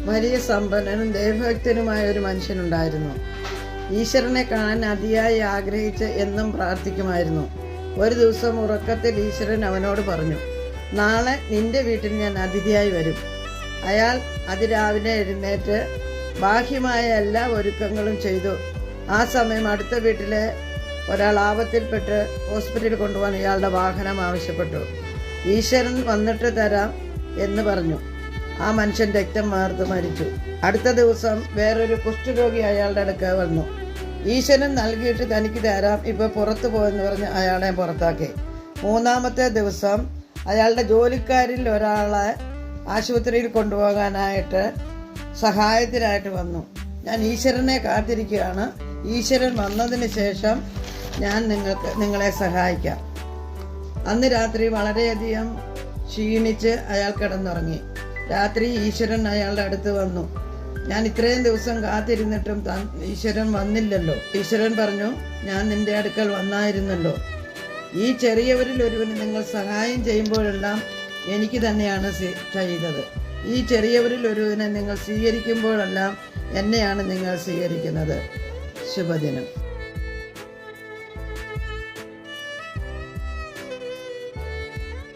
വലിയ സമ്പന്നനും ദൈവഭക്തനുമായ ഒരു മനുഷ്യനുണ്ടായിരുന്നു. ഈശ്വരനെ കാണാൻ അതിയായി ആഗ്രഹിച്ച് എന്നും പ്രാർത്ഥിക്കുമായിരുന്നു. ഒരു ദിവസം ഉറക്കത്തിൽ ഈശ്വരൻ അവനോട് പറഞ്ഞു, നാളെ നിന്റെ വീട്ടിൽ ഞാൻ അതിഥിയായി വരും. അയാൾ അതിരാവിലെ എഴുന്നേറ്റ് ബാഹ്യമായ എല്ലാ ഒരുക്കങ്ങളും ചെയ്തു. ആ സമയം അടുത്ത വീട്ടിലെ ഒരാൾ ആപത്തിൽപ്പെട്ട് ഹോസ്പിറ്റലിൽ കൊണ്ടുപോകാൻ ഇയാളുടെ വാഹനം ആവശ്യപ്പെട്ടു. ഈശ്വരൻ വന്നിട്ട് തരാം എന്ന് പറഞ്ഞു. ആ മനുഷ്യൻ രക്തം വാർത്ത് മരിച്ചു. അടുത്ത ദിവസം വേറൊരു കുഷ്ഠരോഗി അയാളുടെ അടുക്ക വന്നു. ഈശ്വരൻ നൽകിയിട്ട് തനിക്ക് തരാം, ഇപ്പോൾ പുറത്തു പോയെന്ന് പറഞ്ഞ് അയാളെ പുറത്താക്കി. മൂന്നാമത്തെ ദിവസം അയാളുടെ ജോലിക്കാരിൽ ഒരാളെ ആശുപത്രിയിൽ കൊണ്ടുപോകാനായിട്ട് സഹായത്തിനായിട്ട് വന്നു. ഞാൻ ഈശ്വരനെ കാത്തിരിക്കുകയാണ്, ഈശ്വരൻ വന്നതിന് ശേഷം ഞാൻ നിങ്ങളെ സഹായിക്കാം. അന്ന് രാത്രി വളരെയധികം ക്ഷീണിച്ച് അയാൾ കിടന്നുറങ്ങി. രാത്രി ഈശ്വരൻ അയാളുടെ അടുത്ത് വന്നു. ഞാൻ ഇത്രയും ദിവസം കാത്തിരുന്നിട്ടും ഈശ്വരൻ വന്നില്ലല്ലോ. ഈശ്വരൻ പറഞ്ഞു, ഞാൻ നിന്റെ അടുക്കൽ വന്നായിരുന്നല്ലോ. ഈ ചെറിയവരിൽ ഒരുവന് നിങ്ങൾ സഹായം ചെയ്യുമ്പോഴെല്ലാം എനിക്ക് തന്നെയാണ് ചെയ്തത്. ഈ ചെറിയവരിൽ ഒരുവനെ നിങ്ങൾ സ്വീകരിക്കുമ്പോഴെല്ലാം എന്നെയാണ് നിങ്ങൾ സ്വീകരിക്കുന്നത്. ശുഭദിനം.